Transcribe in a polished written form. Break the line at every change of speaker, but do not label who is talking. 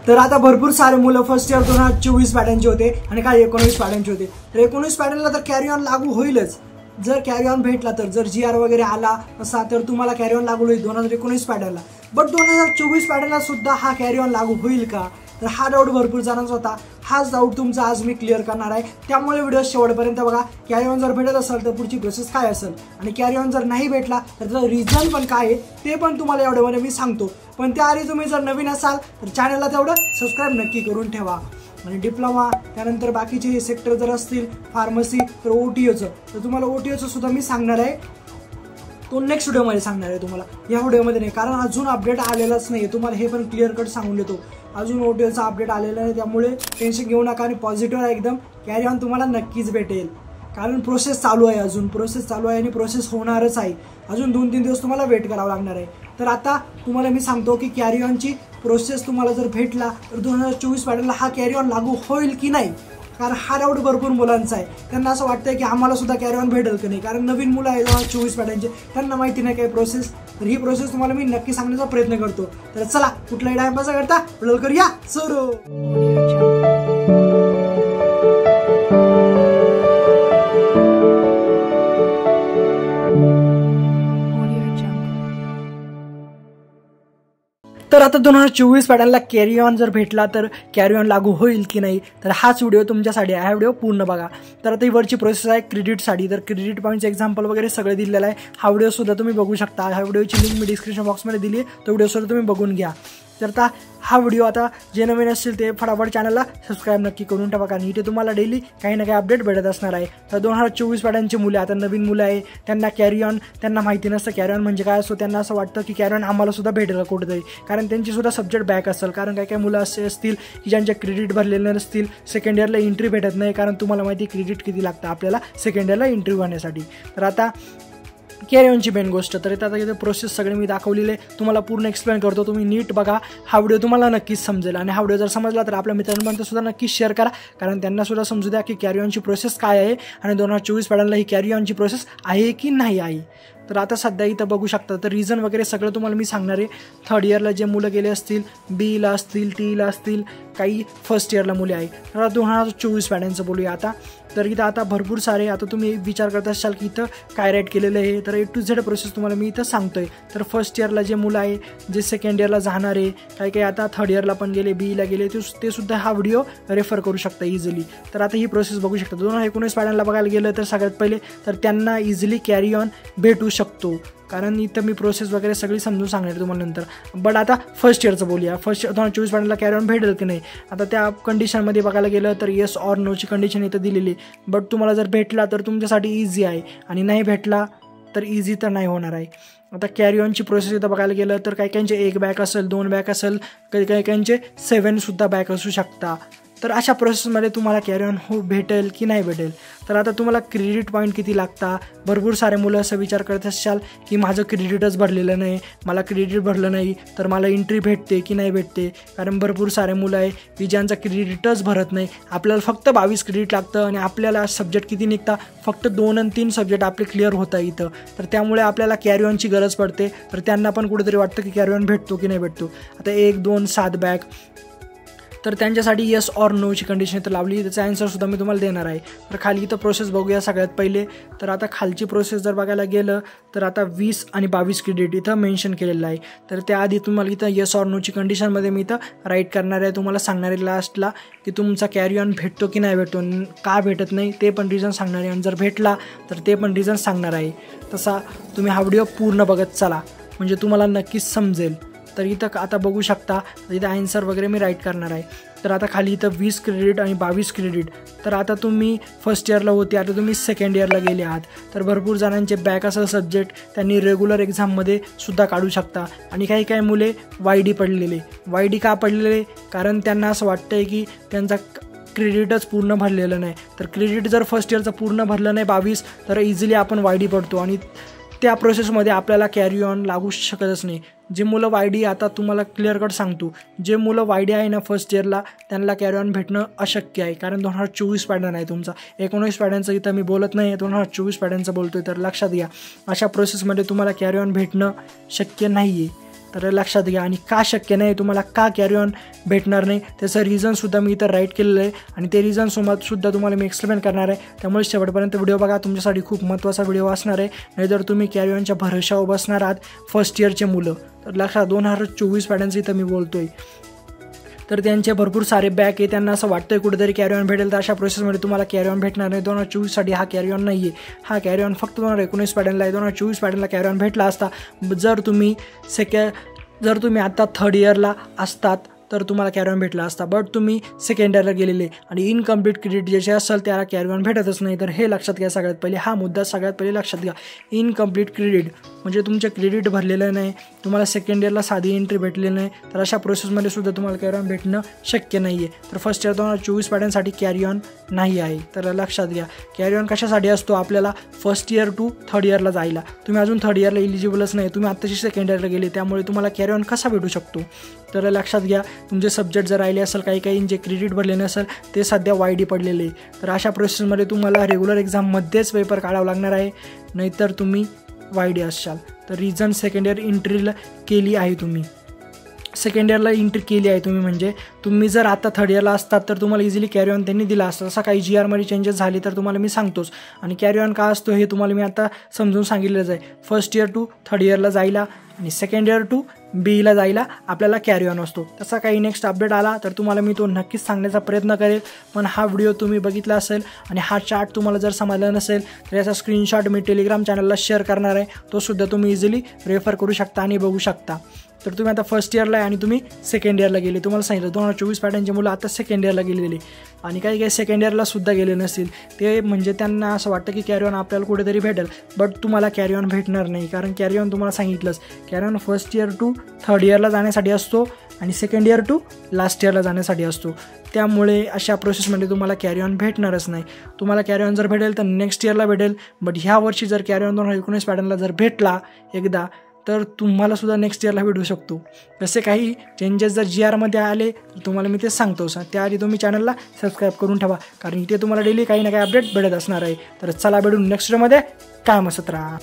तर आता भरपूर सारे मुलं फर्स्ट इयर 2024 पॅटर्नचे होते आणि काही 19 पॅटर्नचे होते. तर 19 पॅटर्नला तर कॅरी ऑन लागू होईलच. जर कॅरी ऑन भेटला तर, जर GR वगैरे आला असा तर तुम्हाला कॅरी ऑन लागू होईल 2019 पॅटर्नला. बट 2024 पॅटर्नला सुद्धा हा कॅरी ऑन लागू होईल का, तर हा डाऊट भरपूर जणांचा होता. हाच डाऊट तुमचा आज मी क्लिअर करणार आहे. त्यामुळे व्हिडिओ शेवटपर्यंत बघा. कॅरी ऑन जर भेटत असेल तर पुढची प्रोसेस काय असेल, आणि कॅरी ऑन जर नाही भेटला तर त्याचं रिझन पण काय आहे ते पण तुम्हाला या व्हिडिओमध्ये मी सांगतो. पण त्याआधी तुम्ही जर नवीन असाल तर चॅनलला तेवढं सबस्क्राईब नक्की करून ठेवा. आणि डिप्लोमा त्यानंतर बाकीचे सेक्टर जर असतील, फार्मसी, तर OTOचं, तर तुम्हाला OTOचं सुद्धा मी सांगणार आहे. तो नेक्स्ट व्हिडिओमध्ये सांगणार आहे तुम्हाला, या व्हिडिओमध्ये नाही, कारण अजून अपडेट आलेलाच नाही. तुम्हाला हे पण क्लिअर कट सांगून देतो, अजून OTOचा अपडेट आलेला नाही. त्यामुळे टेन्शन घेऊ नका आणि पॉझिटिव्ह आहे एकदम. कॅरी ऑन तुम्हाला नक्कीच भेटेल, कारण प्रोसेस चालू आहे, अजून प्रोसेस चालू आहे आणि प्रोसेस होणारच आहे. अजून 2-3 दिवस तुम्हाला वेट करावं लागणार आहे. तर आता तुम्हाला मी सांगतो की कॅरी ऑनची प्रोसेस तुम्हाला जर भेटला तर 2024 पॅटर्नला हा कॅरी ऑन लागू होईल की नाही, कारण हा डाऊट भरपूर मुलांचा आहे. त्यांना असं वाटतंय की आम्हाला सुद्धा कॅरी ऑन भेटेल की नाही, कारण नवीन मुलं आहे 2024 पॅटर्नचे, त्यांना माहिती नाही काय प्रोसेस. तर ही प्रोसेस तुम्हाला मी नक्की सांगण्याचा प्रयत्न करतो. तर चला, कुठलाही टाइमपास करता व्हिडिओ करूया सुरू. तर आता 2024 पॅटर्नला कॅरी ऑन जर भेटला तर कॅरी ऑन लागू होईल की नाही, तर हाच व्हिडिओ तुमच्यासाठी आहे. हा व्हिडिओ पूर्ण बघा. तर आता ही वरची प्रोसेस आहे क्रेडिटसाठी. तर क्रेडिट पॉईंटचं एक्झाम्पल वगैरे सगळं दिलेलं आहे. हा व्हिडिओ सुद्धा तुम्ही बघू शकता. ह्या व्हिडिओची लिंक मी डिस्क्रिप्शन बॉक्समध्ये दिली आहे, तो व्हिडिओ सुद्धा तुम्ही बघून घ्या. तर आता हा व्हिडिओ, आता जे नवीन असतील ते फटाफट चॅनलला सबस्क्राईब नक्की करून ठेवा, कारण इथे तुम्हाला डेली काही ना काही अपडेट भेटत असणार आहे. तर 2024 पॅटर्नची मुले, आता नवीन मुलं आहे, त्यांना कॅरी ऑन, त्यांना माहिती नसतं कॅरी ऑन म्हणजे काय असतो. त्यांना असं वाटतं की कॅरी ऑन आम्हाला सुद्धा भेटेल कुठेतरी, कारण त्यांची सुद्धा सब्जेक्ट बॅक असेल. कारण काही काही मुलं असे असतील की ज्यांचे क्रेडिट भरलेले नसतील, सेकंड इयरला एंट्री भेटत नाही, कारण तुम्हाला माहिती क्रेडिट किती लागतं आपल्याला सेकंड इयरला एंट्री होण्यासाठी. तर आता कॅरी ऑनची मेन गोष्ट, तर आता इथे प्रोसेस सगळे मी दाखवलेले, तुम्हाला पूर्ण एक्सप्लेन करतो. तुम्ही नीट बघा, हा व्हिडिओ तुम्हाला नक्कीच समजेल. आणि हा व्हिडिओ जर समजला तर आपल्या मित्रांपर्यंत सुद्धा नक्कीच शेअर करा, कारण त्यांना सुद्धा समजू द्या की कॅरी ऑनची प्रोसेस काय आहे आणि 2024 पॅटर्नला ही कॅरी ऑनची प्रोसेस आहे की नाही आहे. तर आता सध्या इथं बघू शकता, तर रिझन वगैरे सगळं तुम्हाला मी सांगणार आहे. थर्ड इयरला जे मुलं गेले असतील, बीला असतील, टीला असतील, काही फर्स्ट इयरला मुले आहे. तर 2024 पॅटर्नचं बोलूया आता. तर इथं आता भरपूर सारे, आता तुम्ही विचार करत असाल की इथं काय राईट केलेलं आहे, तर A to Z प्रोसेस तुम्हाला मी इथं सांगतोय. तर फर्स्ट इयरला जे मुलं आहे, जे सेकंड इयरला जाणार आहे, काही काही आता थर्ड इयरला पण गेले, बीला गेले, ते सुद्धा हा व्हिडिओ रेफर करू शकता इझिली. तर आता ही प्रोसेस बघू शकता. 2019 पॅटर्नला बघायला गेलं तर सगळ्यात पहिले तर त्यांना इझिली कॅरी ऑन भेटू शकतो, कारण इथं मी प्रोसेस वगैरे सगळी समजून सांगणार तुम्हाला नंतर. बट आता फर्स्ट इयरचं बोलूया. 2024 पॅटर्नला कॅरी ऑन भेटेल की नाही. आता त्या कंडिशनमध्ये बघायला गेलं तर येस ऑर नोची कंडिशन इथं दिलेली. बट तुम्हाला जर भेटला तर तुमच्यासाठी इझी आहे, आणि नाही भेटला तर इझी तर नाही होणार आहे. आता कॅरी ऑनची प्रोसेस इथं बघायला गेलं तर काही काहींचे 1 बॅक असेल, 2 बॅक असेल, काही काहींचे 7 सुद्धा बॅक असू शकता. तर अशा प्रोसेसमध्ये तुम्हाला कॅरी ऑन भेटेल की नाही भेटेल. तर आता तुम्हाला क्रेडिट पॉईंट किती लागता. भरपूर सारे मुलं असं विचार करत असाल की माझं क्रेडिटच भरलेलं नाही, मला क्रेडिट भरलं नाही तर मला एंट्री भेटते की नाही भेटते. कारण भरपूर सारे मुलं आहे की ज्यांचं क्रेडिटच भरत नाही. आपल्याला फक्त 22 क्रेडिट लागतं आणि आपल्याला सब्जेक्ट किती निघता, फक्त 2 आणि 3 सब्जेक्ट आपले क्लिअर होता इथं. तर त्यामुळे आपल्याला कॅरी ऑनची गरज पडते. तर त्यांना पण कुठेतरी वाटतं की कॅरी ऑन भेटतो की नाही भेटतो. आता 1, 2, 7 बॅक, तर त्यांच्यासाठी येस ऑर नोची कंडिशन इथं लावली. त्याचा आन्सरसुद्धा मी तुम्हाला देणार आहे. तर खाली इथं प्रोसेस बघूया सगळ्यात पहिले. तर आता खालची प्रोसेस जर बघायला गेलं तर आता 20 आणि 22 क्रेडिट इथं मेन्शन केलेलं आहे. तर त्याआधी तुम्हाला इथं येस ऑर नोची कंडिशनमध्ये मी इथं राईट करणार आहे, तुम्हाला सांगणार आहे लास्टला की तुमचा कॅरी ऑन भेटतो की नाही भेटतो, का भेटत नाही ते पण रिझन सांगणार आहे, आणि जर भेटला तर ते पण रिझन सांगणार आहे. तसा तुम्ही हा व्हिडिओ पूर्ण बघत चला, म्हणजे तुम्हाला नक्कीच समजेल. तर इथं आता बघू शकता, इथं आन्सर वगैरे मी राईट करणार आहे. तर आता खाली इथं 20 क्रेडिट आणि 22 क्रेडिट. तर आता तुम्ही फर्स्ट इयरला होते, आता तुम्ही सेकंड इयरला गेले आहात. तर भरपूर जणांचे बॅक असं सब्जेक्ट त्यांनी रेग्युलर एक्झाममध्ये सुद्धा काढू शकता. आणि काही काही मुले YD पडलेले. YD का पडलेले, कारण त्यांना असं वाटतं आहे की त्यांचा क्रेडिटच पूर्ण भरलेलं नाही. तर क्रेडिट जर फर्स्ट इयरचं पूर्ण भरलं नाही 22, तर इझिली आपण YD पडतो आणि त्या प्रोसेसमध्ये आपल्याला कॅरी ऑन लागू शकतच नाही. जे मुलं YD, आता तुम्हाला क्लिअर कट सांगतो, जे मुलं YD आहे ना फर्स्ट इयरला, त्यांना कॅरी ऑन भेटणं अशक्य आहे, कारण 2024 पॅटर्न आहे तुमचा. 19 पॅटर्नचं इथं मी बोलत नाही, 2024 पॅटर्नचं बोलतोय. तर लक्षात घ्या, अशा प्रोसेसमध्ये तुम्हाला कॅरी ऑन भेटणं शक्य नाही आहे. तर लक्षात घ्या. आणि का शक्य नाही, तुम्हाला का कॅरी ऑन भेटणार नाही त्याचं रिझनसुद्धा मी इथं राईट केलेलं आहे आणि ते रिझनसुद्धा तुम्हाला मी एक्सप्लेन करणार आहे. त्यामुळे शेवटपर्यंत व्हिडिओ बघा, तुमच्यासाठी खूप महत्त्वाचा व्हिडिओ असणार आहे. नाहीतर तुम्ही कॅरी ऑनच्या भरोशावर बसणार आहात फर्स्ट इयरचे मुलं. तर लक्षात 2024 पॅटर्नचं इथं मी बोलतोय. तर त्यांचे भरपूर सारे बॅक आहे, त्यांना असं वाटतंय कुठेतरी कॅरी ऑन भेटेल, तर अशा प्रोसेसमध्ये तुम्हाला कॅरी ऑन भेटणार नाही. 2024साठी हा कॅरी ऑन नाही आहे. हा कॅरी ऑन फक्त 2019 पॅटर्नला आहे. 2024 पॅटर्नला कॅरी ऑन भेटला असता जर तुम्ही आता थर्ड इयरला असतात तर तुम्हाला कॅरी ऑन भेटला असता. बट तुम्ही सेकंड इयरला गेलेले आणि इनकम्प्लीट क्रेडिट ज्याचे असेल त्याला कॅरी ऑन भेटतच नाही. तर हे लक्षात घ्या. सगळ्यात पहिले हा मुद्दा सगळ्यात पहिले लक्षात घ्या. इनकम्प्लीट क्रेडिट म्हणजे तुमचे क्रेडिट भरलेलं नाही, तुम्हाला सेकंड इयरला साधी एंट्री भेटलेली नाही, तर अशा प्रोसेसमध्ये सुद्धा तुम्हाला कॅरी ऑन भेटणं शक्य नाही आहे. तर फर्स्ट इयर 2024 पॅटर्नसाठी कॅरी ऑन नाही आहे. तर लक्षात घ्या. कॅरी ऑन कशासाठी असतो, आपल्याला फर्स्ट इयर टू थर्ड इयरला जायला. तुम्ही अजून थर्ड इयरला इलिजिबलच नाही, तुम्ही आत्ताशी सेकंड इयरला गेले, त्यामुळे तुम्हाला कॅरी ऑन कसा भेटू शकतो. तर लक्षात घ्या. तुमचे सब्जेक्ट जर राहिले असेल, काही जे क्रेडिट भरले नसेल ते सध्या YD पडलेले. तर अशा प्रोसेसमध्ये तुम्हाला रेग्युलर एक्झाममध्येच पेपर काढावं लागणार आहे, नाहीतर तुम्ही YD असाल. तर रिझन सेकंड इयर एंट्रीला केली आहे तुम्ही, सेकंड इयरला एंट्री केली आहे तुम्ही, म्हणजे तुम्ही जर आता थर्ड इयरला असतात तर तुम्हाला इझिली कॅरी ऑन त्यांनी दिला असतं. असं काही GRमध्ये चेंजेस झाले तर तुम्हाला मी सांगतोच. आणि कॅरी ऑन का असतो हे तुम्हाला मी आता समजून सांगितलंच आहे. फर्स्ट इयर टू थर्ड इयरला जायला आणि सेकंड इयर टू BEला जायला आपल्याला कॅरी ऑन असतो. तसा काही नेक्स्ट अपडेट आला तर तुम्हाला मी तो नक्कीच सांगण्याचा प्रयत्न करेल. पण हा व्हिडिओ तुम्ही बघितला असेल आणि हा चार्ट तुम्हाला जर समजला नसेल तर याचा स्क्रीनशॉट मी टेलिग्राम चॅनलला शेअर करणार आहे. तो सुद्धा तुम्ही इझिली रेफर करू शकता आणि बघू शकता. तर तुम्ही आता फर्स्ट इयरला आहे आणि तुम्ही सेकंड इयरला गेले, तुम्हाला सांगितलं 2024 पॅटर्नचे मुलं आता सेकंड इयरला गेलेले आणि काही सेकंड इयरला सुद्धा गेले नसतील. ते म्हणजे त्यांना असं वाटतं की कॅरी ऑन आपल्याला कुठेतरी भेटेल, बट तुम्हाला कॅरी ऑन भेटणार नाही. कारण कॅरी ऑन तुम्हाला सांगितलंच, carry on first year to third इयरला जाण्यासाठी असतो आणि सेकंड इयर टू लास्ट इयरला जाण्यासाठी असतो. त्यामुळे अशा प्रोसेसमध्ये तुम्हाला कॅरी ऑन भेटणारच नाही. तुम्हाला कॅरी ऑन जर भेटेल तर नेक्स्ट इयरला भेटेल, बट ह्या वर्षी जर कॅरी ऑन 2019 पॅटर्नला जर भेटला एकदा तर तुम्हाला सुद्धा नेक्स्ट इयरला भेटू शकतो. जसे काही चेंजेस जर GRमध्ये आले तर तुम्हाला मी ते सांगतो. त्याआधी तुम्ही चॅनलला सबस्क्राईब करून ठेवा, कारण इथे तुम्हाला डेली काही ना काही अपडेट भेटत असणार आहे. तर चला भेटून नेक्स्ट व्हिडिओमध्ये. कायम असत राहा.